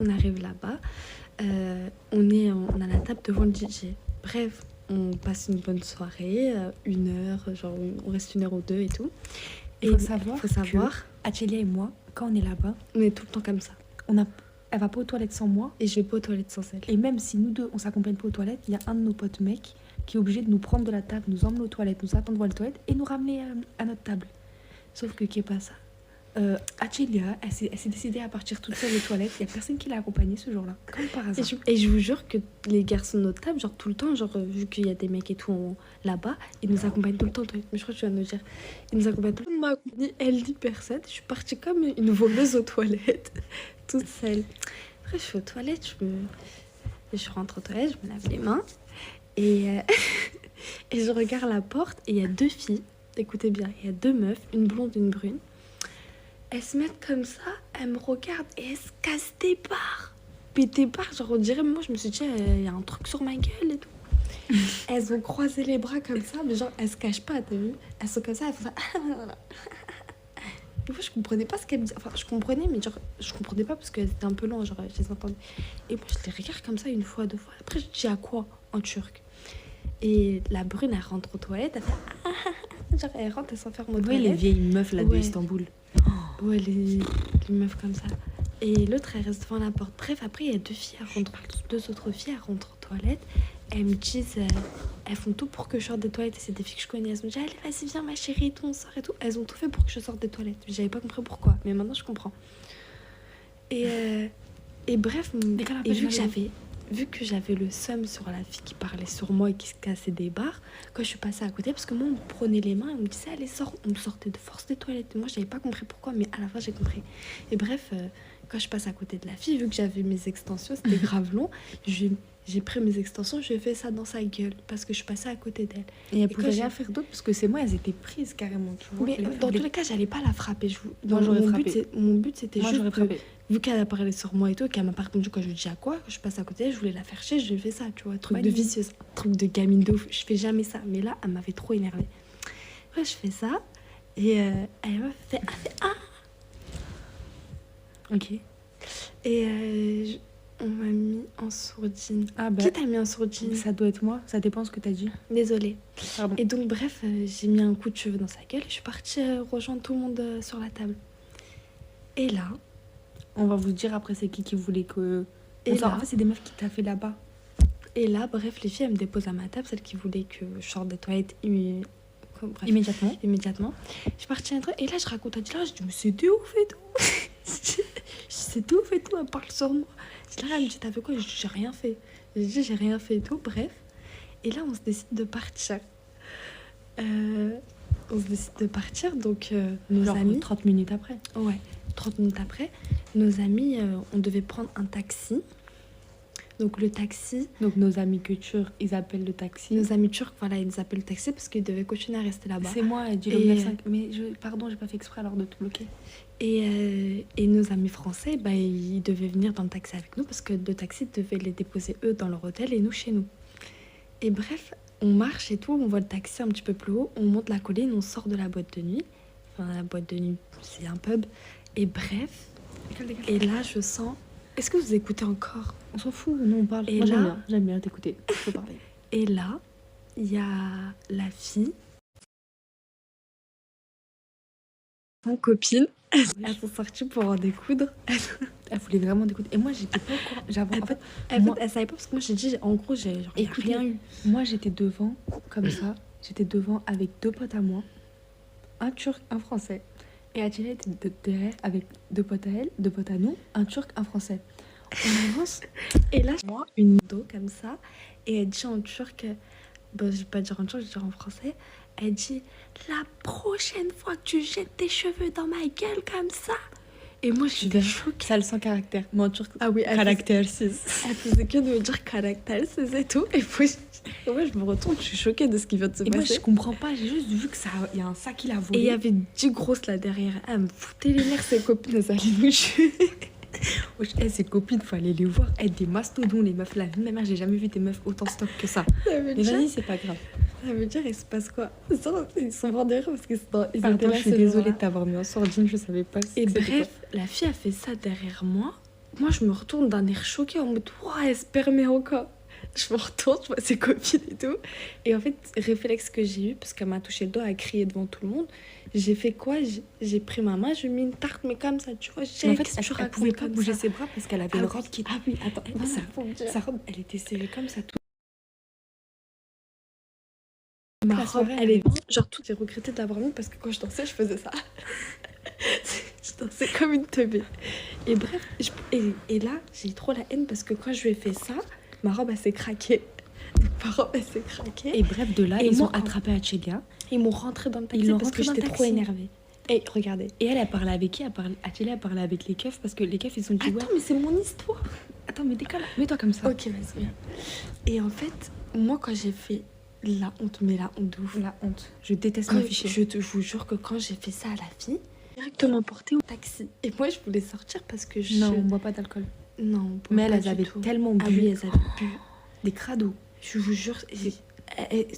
On arrive là-bas, on a la table devant le DJ. Bref, on passe une bonne soirée, 1 heure, genre on reste 1 heure ou 2 et tout. Il faut savoir que Atchelia et moi, quand on est là-bas, on est tout le temps comme ça. Elle va pas aux toilettes sans moi. Et je vais pas aux toilettes sans elle. Et même si nous deux, on s'accompagne pas aux toilettes, il y a un de nos potes mecs qui est obligé de nous prendre de la table, nous emmener aux toilettes, nous attendre devant les toilettes et nous ramener à notre table. Sauf que qui est pas ça. Atchelia, elle s'est décidée à partir toute seule aux toilettes. Il y a personne qui l'a accompagnée ce jour-là, comme par hasard. Et je vous jure que les garçons de notre table, genre tout le temps, genre vu qu'il y a des mecs et tout là-bas, ils nous accompagnent tout le temps. Mais je crois que tu vas nous dire, ils nous accompagnent tout le temps. M'a accompagnée, elle dit personne. Je suis partie comme une voleuse aux toilettes, toute seule. Après, je suis aux toilettes, je rentre aux toilettes, je me lave les mains et et je regarde la porte et il y a 2 filles. Écoutez bien, il y a 2 meufs, une blonde, une brune. Elles se mettent comme ça, elles me regardent et elles se cassent des barres. Puis des barres, genre on dirait, moi je me suis dit, il y a un truc sur ma gueule et tout. Elles ont croisé les bras comme ça, mais genre elles se cachent pas, t'as vu? Elles sont comme ça, elles font ça. Et moi je comprenais pas ce qu'elles me disaient. Enfin, je comprenais, mais genre je comprenais pas parce qu'elles étaient un peu longues, genre je les entendais. Et moi je les regarde comme ça 1 fois, 2 fois. Après je dis à quoi? En turc. Et la brune, elle rentre aux toilettes, elle fait genre elle rentre, elle s'enferme aux Oui, toilettes. les vieilles meufs là de Istanbul. Ouais, les meufs comme ça. Et l'autre, elle reste devant la porte. Bref, après, il y a 2 filles, deux autres filles, elles rentrent aux toilettes. Elles me disent, elles font tout pour que je sorte des toilettes. Et c'est des filles que je connais. Elles me disent, allez, vas-y, viens, ma chérie, et tout, on sort et tout. Elles ont tout fait pour que je sorte des toilettes. J'avais pas compris pourquoi, mais maintenant, je comprends. Et bref, et vu que j'avais le seum sur la fille qui parlait sur moi et qui se cassait des barres, quand je suis passée à côté, parce que moi on me prenait les mains et on me disait allez sors, on me sortait de force des toilettes. Moi j'avais pas compris pourquoi, mais à la fin j'ai compris. Et bref, quand je passe à côté de la fille, vu que j'avais mes extensions, c'était grave long, j'ai pris mes extensions, j'ai fait ça dans sa gueule parce que je suis passée à côté d'elle. Et elle pouvait rien faire d'autre parce que c'est moi, elles étaient prises carrément. Tu vois, mais dans tous les cas, j'allais pas la frapper. Moi j'aurais frappé. Mon but c'était Moi juste j'aurais frappé. vu qu'elle a parlé sur moi et tout, qu'elle m'a pas répondu quand je lui dis à quoi, que je passe à côté, je voulais la faire chier, je lui ai fait ça, tu vois, truc de vicieuse, truc de gamine de ouf, je fais jamais ça, mais là, elle m'avait trop énervée. Ouais, je fais ça, et elle m'a fait ah. Ok. Et on m'a mis en sourdine. Ah bah. Qui t'a mis en sourdine? Ça doit être moi, ça dépend ce que t'as dit. Désolée. Pardon. Et donc, bref, j'ai mis un coup de cheveux dans sa gueule et je suis partie rejoindre tout le monde sur la table. Et là, on va vous dire après c'est qui voulait que... Et là, en fait, c'est des meufs qui t'a fait là-bas. Et là, bref, les filles, elles me déposent à ma table, celles qui voulaient que je sorte des toilettes immédiatement. Je suis partie à un truc, et là, je raconte à Dylan, je dis, mais c'était ouf et tout. C'était ouf et tout, elle parle sur moi. Dylan, elle me dit, t'as fait quoi? Je dis, j'ai rien fait. Je dis, j'ai rien fait et tout, bref. Et là, on se décide de partir. Donc nos amis... 30 minutes après. Ouais, 30 minutes après, nos amis, on devait prendre un taxi. Donc le taxi... Donc nos amis que turcs, ils appellent le taxi. Nos amis turcs, voilà, ils appellent le taxi parce qu'ils devaient continuer à rester là-bas. C'est moi, Dilo 5. Mais pardon, j'ai pas fait exprès alors de te bloquer. Et nos amis français, bah, ils devaient venir dans le taxi avec nous parce que le taxi devait les déposer eux dans leur hôtel et nous chez nous. Et bref, on marche et tout, on voit le taxi un petit peu plus haut, on monte la colline, on sort de la boîte de nuit. Enfin, la boîte de nuit, c'est un pub. Et bref, et là, je sens... Est-ce que vous écoutez encore? On s'en fout, nous on parle. Et moi là, j'aime bien t'écouter, je peux parler. Et là, il y a la fille, mon copine, elles sont sorties pour en découdre. Elle voulait vraiment découdre. Et moi j'étais pas au courant. En fait, elle savait pas parce que moi j'ai dit, en gros, j'ai rien eu. Moi j'étais devant, comme ça, j'étais devant avec 2 potes à moi, un turc, un français. Et Atila était derrière avec 2 potes à elle, 2 potes à nous, un turc, un français. On avance. Et là, moi, une dos comme ça, et elle dit en turc, je vais pas dire en turc, je vais dire en français, elle dit, la prochaine fois que tu jettes tes cheveux dans ma gueule comme ça. Et moi, je suis choquée. Ça le sans caractère. Mais en turc, oui, caractère 6. Elle faisait que de me dire caractère 6 et tout. Et puis, moi, je me retourne, je suis choquée de ce qui vient de se passer. Et moi, je comprends pas, j'ai juste vu qu'il y a un sac qui l'a volé. Et il y avait 10 grosses là derrière. Elle me foutait les nerfs, ses copines, elles allaient nous tuer. Ses copines, faut aller les voir. Elles des mastodons, les meufs. La vie de ma mère, j'ai jamais vu des meufs autant stock que ça. Mais vas-y, c'est pas grave. Ça veut dire, il se passe quoi? Ils sont vraiment derrière parce qu'ils étaient là. Je suis désolée de t'avoir mis en sourdine, je savais pas. Et bref, la fille a fait ça derrière moi. moi, je me retourne d'un air choqué en mode, ouah, elle se permet encore. Je me retourne, je vois ses copines et tout. Et en fait, réflexe que j'ai eu, parce qu'elle m'a touché le doigt, elle a crié devant tout le monde, j'ai fait quoi? J'ai pris ma main, j'ai mis une tarte, mais comme ça, tu vois. Mais en fait, Qu'est-ce que tu elle pouvait racontes pas comme bouger ça? ses bras parce qu'elle avait Ah une oui, robe qui... ah oui, attends, Sa robe, elle était serrée comme ça. Tout. ma La robe, soirée, elle elle est... Genre, tout, j'ai regretté d'avoir mis parce que quand je dansais, je faisais ça. Je dansais comme une teubée. Et bref, et là, j'ai trop la haine parce que quand je lui ai fait ça, ma robe, elle s'est craquée. Ma robe, elle s'est craquée. Et bref, de là, Et ils moi, ont attrapé Achelia. Ils m'ont rentré dans le taxi Ils l'ont parce que rentré dans j'étais le trop taxi. énervée. Et regardez. Et elle parlait avec qui? Achelia, elle parlait avec les keufs parce que les keufs, ils ont dit Attends, ouais. mais c'est mon histoire. Attends, mais décale, mets-toi comme ça. Ok, vas-y, viens. Et en fait, moi, quand j'ai fait la honte, mais la honte de ouf. La honte. Je déteste Quand m'afficher. je vous jure que quand j'ai fait ça à la fille, directement portée au taxi. Et moi, je voulais sortir parce que je... Non, on boit pas d'alcool. Non, on boit Mais pas elles du avaient tout. tellement bu. Ah oui, elles avaient bu. Des crados. Je vous jure,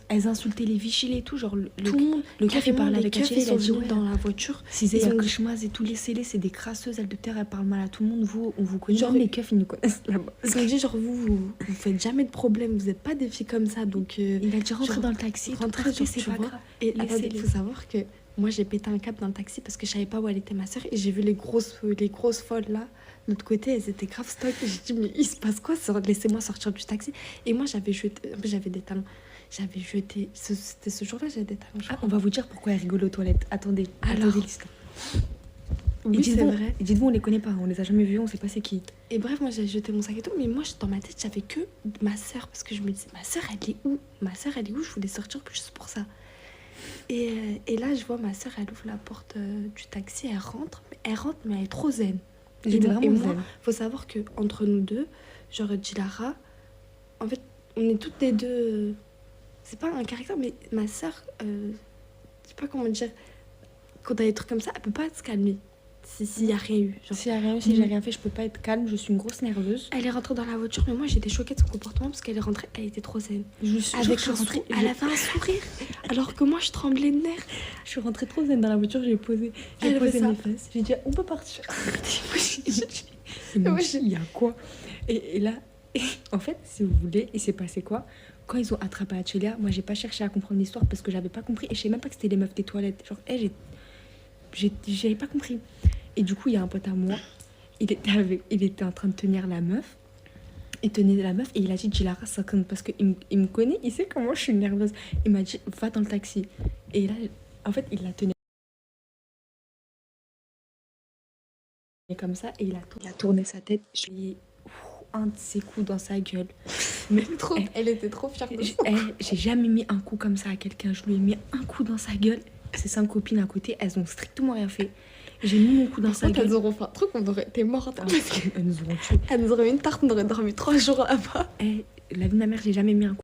Elles insultaient les Vichil et tout. Genre, tout le monde, le keuf, il carrément, parlait les avec keufs, Achelia. ils Il a sont dit venus ouais. dans la voiture. Cisé, Ils ont dit- Yakouchmaz et tous les scellés, c'est des crasseuses, elles de terre, elles parlent mal à tout le monde. Vous, on vous connaît. Genre, Même les keufs, ils nous connaissent là-bas. Ils ont dit genre vous faites jamais de problème, vous êtes pas des filles comme ça, donc Il a dit rentrer genre, dans le taxi. rentrez, genre, c'est tu pas vois. grave. Et Laissez-les. attendez, il faut savoir que moi j'ai pété un câble dans le taxi parce que je savais pas où elle était ma soeur et j'ai vu les grosses folles là. De l'autre côté, elles étaient grave stock. Et j'ai dit, mais il se passe quoi? Laissez-moi sortir du taxi. Et moi, j'avais jeté. En plus, j'avais des talons. J'avais jeté. C'était ce jour-là, j'avais des talons. Je Ah, crois. on va vous dire pourquoi elle rigole aux toilettes. Attendez, Alors. attendez l'histoire. Oui, Et c'est dites-vous, vrai. et dites-vous, on les connaît pas, on les a jamais vus, on sait pas c'est qui. Et bref, moi, j'ai jeté mon sac et tout. Mais moi, dans ma tête, j'avais que ma soeur. Parce que je me disais, ma soeur, elle est où? Ma soeur, elle est où? Je voulais sortir juste pour ça. Et là, je vois ma soeur, elle ouvre la porte du taxi, elle rentre, mais elle est trop zen. J'étais Et vraiment moi, zen. faut savoir que entre nous deux, genre Dilara, en fait, on est toutes les deux. C'est pas un caractère, mais ma soeur, je sais pas comment dire, quand elle a des trucs comme ça, elle peut pas se calmer. S'il y a rien eu. Genre, Si y a rien, si j'ai rien fait, je peux pas être calme, je suis une grosse nerveuse. elle est rentrée dans la voiture, mais moi j'étais choquée de son comportement parce qu'elle est rentrée, elle était trop zen. Je suis Avec je suis rentrée, elle avait un sourire, alors que moi je tremblais de nerfs. je suis rentrée trop zen dans la voiture, j'ai posé Elle fait ça. mes fesses. J'ai dit, on peut partir. Et moi, Il y a quoi et là, en fait, si vous voulez, il s'est passé quoi? Quand ils ont attrapé Achelia, moi j'ai pas cherché à comprendre l'histoire parce que j'avais pas compris et je savais même pas que c'était les meufs des toilettes. Genre, j'avais pas compris. Et du coup, il y a un pote à moi, il était en train de tenir la meuf. Il tenait la meuf et il a dit Dilara, ça compte parce qu'il me connaît, il sait comment je suis nerveuse. Il m'a dit va dans le taxi. Et là, en fait, il la tenait comme ça et il a tourné sa tête. Je lui ai mis un de ses coups dans sa gueule. Mais Elle était trop fière de ça. j'ai jamais mis un coup comme ça à quelqu'un. Je lui ai mis un coup dans sa gueule. Ses 5 copines à côté, elles ont strictement rien fait. J'ai mis mon coup dans sa gueule. Elles auront fait un truc, on aurait été mortes. Elles nous auront tués. Elles nous auraient mis une tarte, on aurait dormi 3 jours là-bas. La vie de ma mère, j'ai jamais mis un coup.